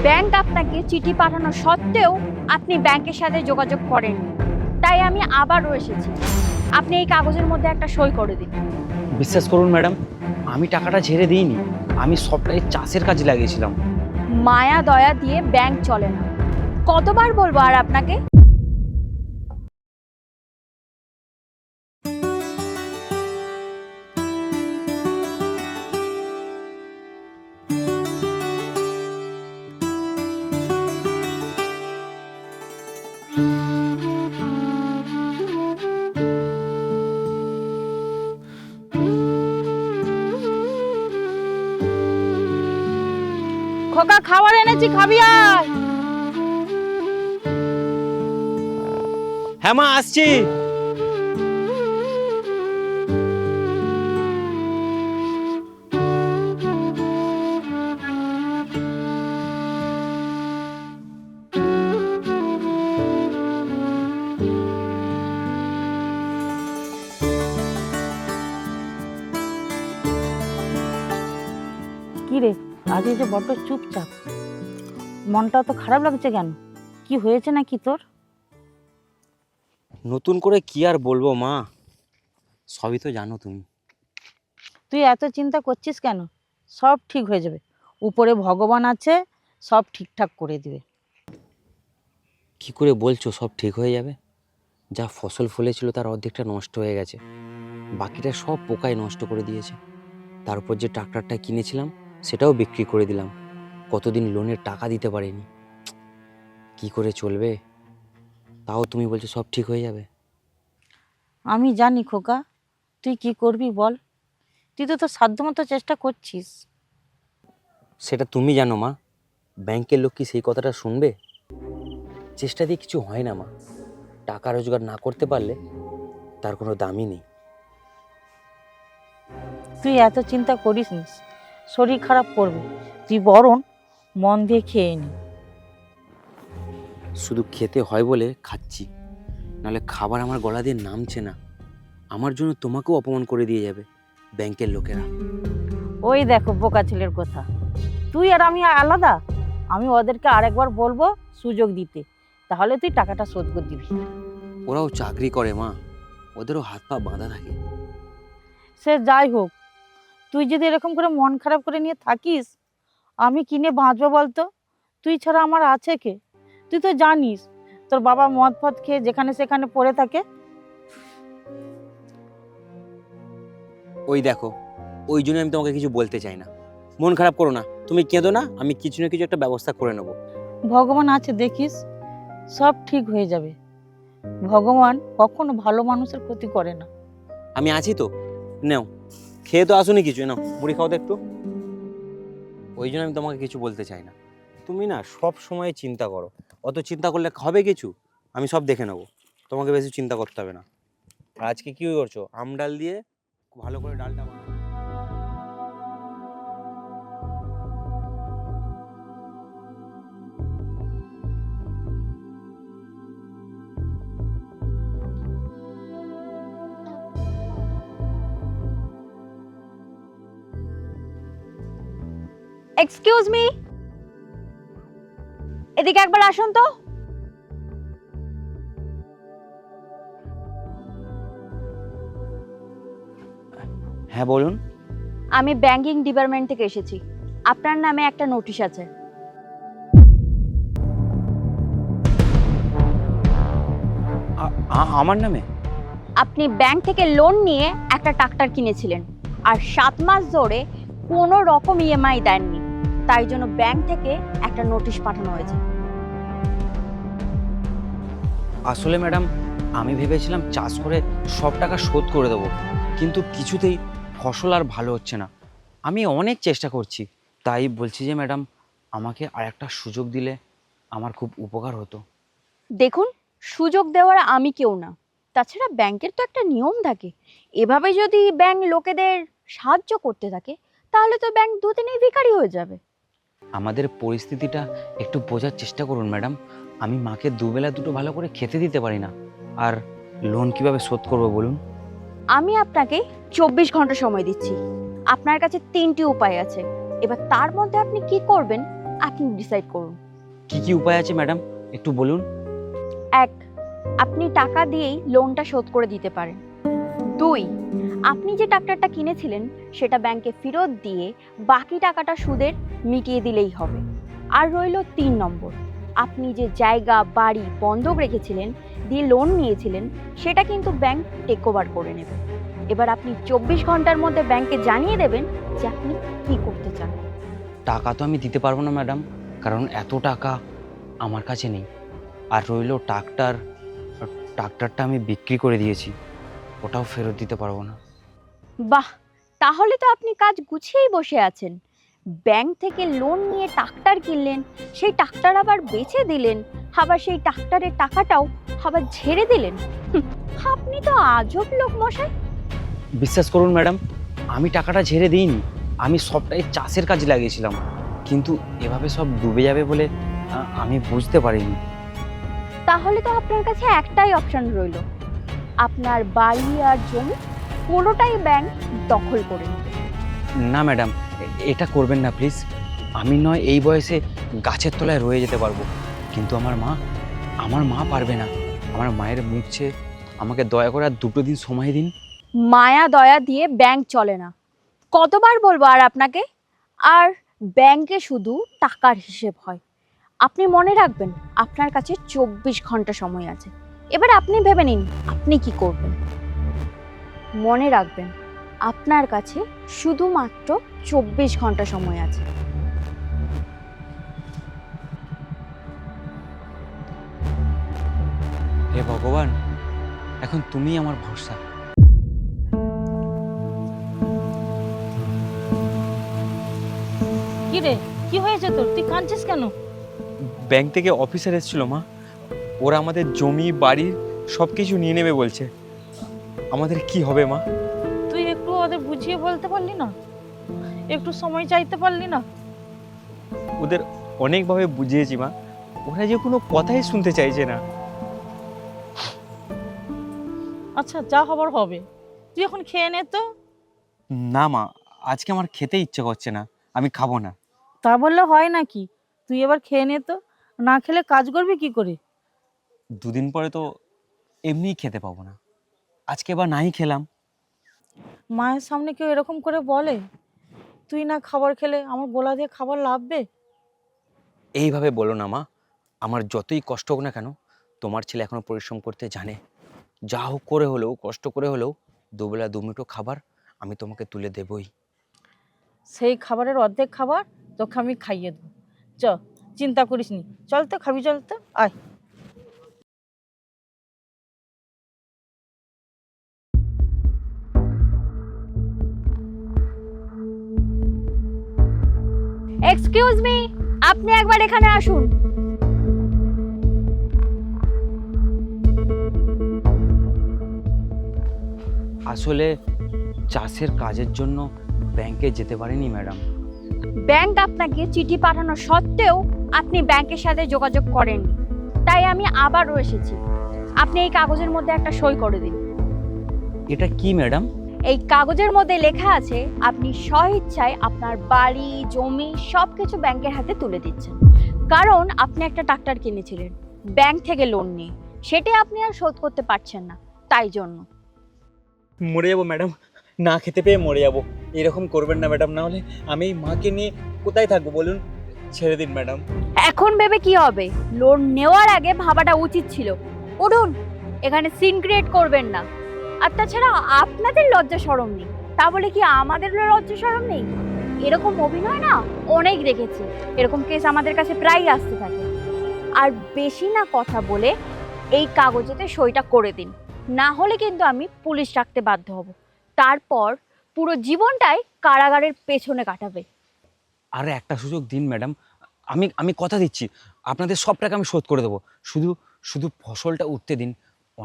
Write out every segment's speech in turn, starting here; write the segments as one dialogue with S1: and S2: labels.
S1: Bank আপনাকে চিঠি পাঠানো সত্ত্বেও আপনি ব্যাংকের সাথে যোগাযোগ করেননি, তাই আমি আবারও এসেছি। আপনি এই কাগজের মধ্যে একটা সই করে দিন।
S2: বিশ্বাস করুন ম্যাডাম, আমি টাকাটা ঝেড়ে দিইনি, আমি সবটাই চাষের কাজে লাগিয়েছিলাম।
S1: মায়া দয়া দিয়ে ব্যাংক চলে না, কতবার বলবো আর আপনাকে। খোকা, খাবার এনেছি, খাবি আয়।
S2: হ্যাঁ মা, আসছি।
S3: কি রে, আজ এই যে বড্ড চুপচাপ, মনটা তো খারাপ লাগছে কেন? কি হয়েছে নাকি তোর?
S2: নতুন করে কি আর বলবো মা, সবই তো জানো তুমি।
S3: তুই এত চিন্তা করছিস কেন? সব ঠিক হয়ে যাবে, উপরে ভগবান আছে, সব ঠিকঠাক করে দিবে।
S2: কি করে বলছো সব ঠিক হয়ে যাবে? যা ফসল ফলেছিল তার অর্ধেকটা নষ্ট হয়ে গেছে, বাকিটা সব পোকায় নষ্ট করে দিয়েছে। তারপর যে ট্রাক্টরটা কিনেছিলাম সেটাও বিক্রি করে দিলাম, কতদিন লোনের টাকা দিতে পারিনি। কি করে চলবে? তাও তুমি বলছো সব ঠিক হয়ে যাবে।
S3: আমি জানি খোকা, তুই কি করবি বল। তুই তো তোর সাধ্যমতো চেষ্টা করছিস।
S2: সেটা তুমি জানো মা, ব্যাংকের লোক কি সেই কথাটা শুনবে? চেষ্টা দিয়ে কিছু হয় না মা, টাকা রোজগার না করতে পারলে তার কোনো দামই নেই।
S3: তুই এত চিন্তা করিস নি, শরীর খারাপ করবে। তুই বরং মন দিয়ে খেয়ে নি।
S2: শুধু খেতে হয় বলে খাচ্ছি, নাহলে খাবার আমার গলা দিয়ে নামছে না। আমার জন্য তোমাকেও অপমান করে দিয়ে যাবে ব্যাংকের লোকেরা।
S3: ওই দেখো বোকা ছেলের কথা, তুই আর আমি আলাদা? আমি ওদেরকে আরেকবার বলবো সুযোগ দিতে, তাহলে তুই টাকাটা শোধ করে দিবি।
S2: ওরাও চাকরি করে মা, ওদেরও হাত পা বাঁধা থাকে।
S3: সে যাই হোক, তুই যদি এরকম করে মন খারাপ করে নিয়ে থাকিস, আমি কিনে বাঁচবো বলতো? তুই ছাড়া আমার আছে কে? তুই তো জানিস তোর বাবা মদ ফদ খেয়ে যেখানে সেখানে পড়ে থাকে।
S2: ওই দেখো, ওই জন্য আমি তোমাকে কিছু বলতে চাই না। মন খারাপ করো না, তুমি কেঁদো না, আমি কিছু না কিছু একটা ব্যবস্থা করে নেবো।
S3: ভগবান আছে দেখিস, সব ঠিক হয়ে যাবে। ভগবান কখনো ভালো মানুষের ক্ষতি করে না।
S2: আমি আছি তো, নাও খেয়ে তো আসুনি কিছু, নাও মুড়ি খাও তো একটু। ওই জন্য আমি তোমাকে কিছু বলতে চাই না। তুমি না সব সময় চিন্তা করো, অত চিন্তা করলে হবে কিছু? আমি সব দেখে নেবো, তোমাকে বেশি চিন্তা করতে হবে না। আর আজকে কি করছো? আম ডাল দিয়ে ভালো করে ডালটা বানাও।
S1: এক্সকিউজ মি, এদিকে একবার আসুন তো।
S2: হ্যাঁ বলুন।
S1: আমি ব্যাংকিং ডিপার্টমেন্ট থেকে এসেছি, আপনার নামে একটা নোটিশ আছে।
S2: আমার নামে?
S1: আপনি ব্যাংক থেকে লোন নিয়ে একটা ট্রাক্টর কিনেছিলেন, আর 7 মাস ধরে কোনো রকম ইএমআই দেননি, তাই জন্য ব্যাংক থেকে একটা নোটিশ পাঠানো হয়েছে।
S2: আসলে ম্যাডাম, আমি ভেবেছিলাম চাষ করে সব টাকা শোধ করে দেবো, কিন্তু কিছুতেই ফসল আর ভালো হচ্ছে না। আমি অনেক চেষ্টা করছি, তাই বলছি যে ম্যাডাম, আমাকে আর একটা সুযোগ দিলে আমার খুব উপকার হতো।
S1: দেখুন, সুযোগ দেওয়ার আমি কেউ না, তাছাড়া ব্যাংকের তো একটা নিয়ম থাকে। এভাবে যদি ব্যাংক লোকেদের সাহায্য করতে থাকে তাহলে তো ব্যাংক দুদিনেই ভিখারি হয়ে যাবে।
S2: আমাদের পরিস্থিতিটা একটু বোঝার চেষ্টা করুন ম্যাডাম। আমি মাকে দুবেলা দুটো ভালো করে খেতে দিতে পারি না, আর লোন কিভাবে শোধ করবো বলুন?
S1: আমি আপনাকে 24 ঘন্টা সময় দিচ্ছি। আপনার কাছে 3টি উপায় আছে, এবার তার মধ্যে আপনি কি করবেন আপনি ডিসাইড করুন।
S2: কি কি উপায় আছে ম্যাডাম, একটু বলুন।
S1: 1, আপনি টাকা দিয়েই লোনটা শোধ করে দিতে পারেন। 2, আপনি যে ট্রাক্টরটা কিনেছিলেন সেটা ব্যাংকে ফেরত দিয়ে বাকি টাকাটা সুদের মিটিয়ে দিলেই হবে। আর রইল 3 নম্বর, আপনি যে জায়গা বাড়ি বন্ধক রেখেছিলেন, দিয়ে লোন নিয়েছিলেন, সেটা কিন্তু ব্যাংক টেক ওভার করে নেবে। এবার আপনি 24 ঘন্টার মধ্যে ব্যাংকে জানিয়ে দেবেন যে আপনি কি করতে চান।
S2: টাকা তো আমি দিতে পারবো না ম্যাডাম, কারণ এত টাকা আমার কাছে নেই। আর রইল ট্রাক্টরটা আমি বিক্রি করে দিয়েছি, ওটাও ফেরত দিতে পারবো না।
S1: বাহ, তাহলে তো আপনি কাজ গুছিয়েই বসে আছেন। ব্যাংক থেকে লোন নিয়ে ট্রাক্টর কিনলেন, সেই ট্রাক্টর আবার বেচে দিলেন, আবার সেই ট্রাক্টরের টাকাটাও আবার ঝেড়ে দিলেন। আপনি তো আজব লোক মশাই।
S2: বিশ্বাস করুন ম্যাডাম, আমি টাকাটা ঝেড়ে দিইনি, আমি সবটাই চাষের কাজে লাগিয়েছিলাম। কিন্তু এভাবে সব ডুবে যাবে বলে আমি বুঝতে পারিনি।
S1: তাহলে তো আপনার কাছে একটাই অপশন রইল, আপনার বাড়ি আর জমি পুরোটাই ব্যাংক দখল করে নেবে।
S2: না ম্যাডাম, এটা করবেন না প্লিজ। আমি নয় এই বয়সে গাছের তলায় রয়ে যেতে পারবো, কিন্তু আমার মা পারবে না। আমার মায়ের মুখ চেয়ে আমাকে দয়া করে আর 2 দিন সময় দিন।
S1: মায়া দয়া দিয়ে ব্যাংক চলে না, কতবার বলবো আর আপনাকে। আর ব্যাংকে শুধু টাকার হিসেব হয়। আপনি মনে রাখবেন, আপনার কাছে 24 ঘন্টা সময় আছে। এবার আপনি ভেবে নিন আপনি কি করবেন। মনে রাখবেন, আপনার কাছে শুধুমাত্র 24 ঘন্টা সময় আছে।
S2: হে ভগবান, এখন তুমি আমার ভরসা।
S3: কি রে, কি হয়েছে তোর? তুই কাঁদছিস কেন?
S4: ব্যাংক থেকে অফিসার এসেছিল মা, ওরা আমাদের জমি বাড়ি সব কিছু নিয়ে নেবে বলছে। আমাদের কি হবে মা?
S3: তুই একটু ওদের বুঝিয়ে বলতে পারলি না? একটু সময় চাইতে পারলি না?
S4: ওদের অনেকভাবে বুঝিয়েছি মা, ওরা যে কোনো কথাই শুনতে চাইছে না।
S3: আচ্ছা, যা হবার হবে, তুই এখন খেয়ে নে তো।
S4: না মা, আজকে আমার খেতে ইচ্ছে করছে না, আমি খাবো না।
S3: তা বললে হয় নাকি? তুই এবার খেয়ে নে তো, না খেলে কাজ করবি কি করে?
S4: 2 দিন পরে তো এমনিই খেতে পাবো না, আজকে এবার নাই খেলাম।
S3: মায়ের সামনে কেউ এরকম করে বলে? তুই না খাবার খেলে আমার গোলা দিয়ে খাবার লাভবে?
S2: এইভাবে বলো না মা, আমার যতই কষ্ট হোক না কেন, তোমার ছেলে এখনো পরিশ্রম করতে জানে। যা হোক করে হলেও, কষ্ট করে হলেও 2 বেলা 2 মুঠো খাবার আমি তোমাকে তুলে দেবই।
S3: সেই খাবারের অর্ধেক খাবার তোকে আমি খাইয়ে দেবো। চ, চিন্তা করিস নি, চল তো, খাবি চল তো, আয়।
S1: এক্সকিউজ মি, আপনি একবার এখানে আসুন।
S2: আসলে চাষের কাজের জন্য ব্যাংকে যেতে পারিনি ম্যাডাম।
S1: ব্যাংক আপনাকে চিঠি পাঠানো সত্ত্বেও আপনি ব্যাংকের সাথে যোগাযোগ করেননি, তাই আমি আবারও এসেছি। আপনি এই কাগজের মধ্যে একটা সই করে দিন।
S2: এটা কি ম্যাডাম?
S1: এই কাগজের মধ্যে লেখা আছে আপনি স্বইচ্ছায় আপনার বাড়ি জমি সবকিছু ব্যাংকের হাতে তুলে দিচ্ছেন, কারণ আপনি একটা ট্রাক্টর কিনেছিলেন ব্যাংক থেকে লোন নিয়ে, সেটা আপনি আর শোধ করতে পারছেন না, তাই জন্য।
S4: মরে যাবো ম্যাডাম, না খেতে পেয়ে মরে যাবো। এরকম করবেন না ম্যাডাম, না হলে আমি এই মাকে নিয়ে কোথায় থাকবো বলুন? ছেড়ে দিন ম্যাডাম।
S1: এখন ভেবে কি হবে? লোন নেওয়ার আগে ভাবাটা উচিত ছিল। উঠুন, এখানে সিন ক্রিয়েট করবেন না। আর তাছাড়া আপনাদের লজ্জা শরম নেই, তা বলে কি আমাদের লজ্জা শরম নেই? এরকম অভিনয় না অনেক দেখেছি, এরকম কেস আমাদের কাছে প্রায়ই আসতে থাকে। আর বেশি না কথা বলে এই কাগজেতে সইটা করে দিন, না হলে কিন্তু আমি পুলিশ ডাকতে বাধ্য হব। তারপর পুরো জীবনটাই কারাগারের পেছনে কাটাবে।
S2: আর একটা সুযোগ দিন ম্যাডাম, আমি কথা দিচ্ছি আপনাদের সব টাকা আমি শোধ করে দেবো। শুধু শুধু ফসলটা উঠতে দিন।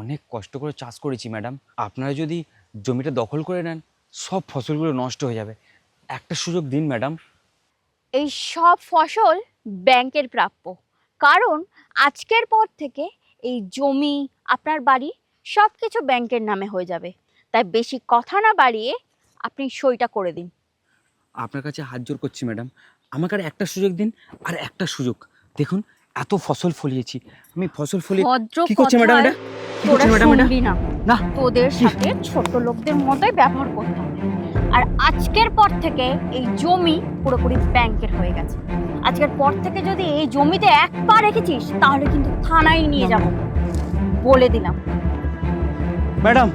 S2: অনেক কষ্ট করে চাষ করেছি ম্যাডাম, আপনারা যদি জমিটা দখল করে নেন সব ফসলগুলো নষ্ট হয়ে যাবে। একটা সুযোগ দিন ম্যাডাম।
S1: এই সব ফসল ব্যাংকের প্রাপ্য, কারণ আজকের পর থেকে এই জমি আপনার বাড়ি সব কিছু ব্যাংকের নামে হয়ে যাবে। তাই বেশি কথা না বাড়িয়ে আপনি সইটা করে দিন।
S2: আপনার কাছে হাত জোর করছি ম্যাডাম, আমাকে আর একটা সুযোগ দিন, আর একটা সুযোগ। দেখুন এত ফসল ফলিয়েছি, আমি ফসল ফলিয়ে
S1: ভদ্র
S2: কি করছে ম্যাডাম এটা? কি
S1: তোরা
S2: করছে ম্যাডাম এটা?
S1: শুনবি না,
S2: না।
S1: তোদের
S2: কি?
S1: সাথে ছোট লোকদের মতোই ব্যবহার করতে হবে। আর আজকের পর থেকে এই জমি পুরোপুরি ব্যাংকের হয়ে গেছে। আজকের পর থেকে যদি এই জমিতে এক পা রেখেছিস তাহলে কিন্তু থানায় নিয়ে যাব, বলে দিলাম।
S4: ম্যাডাম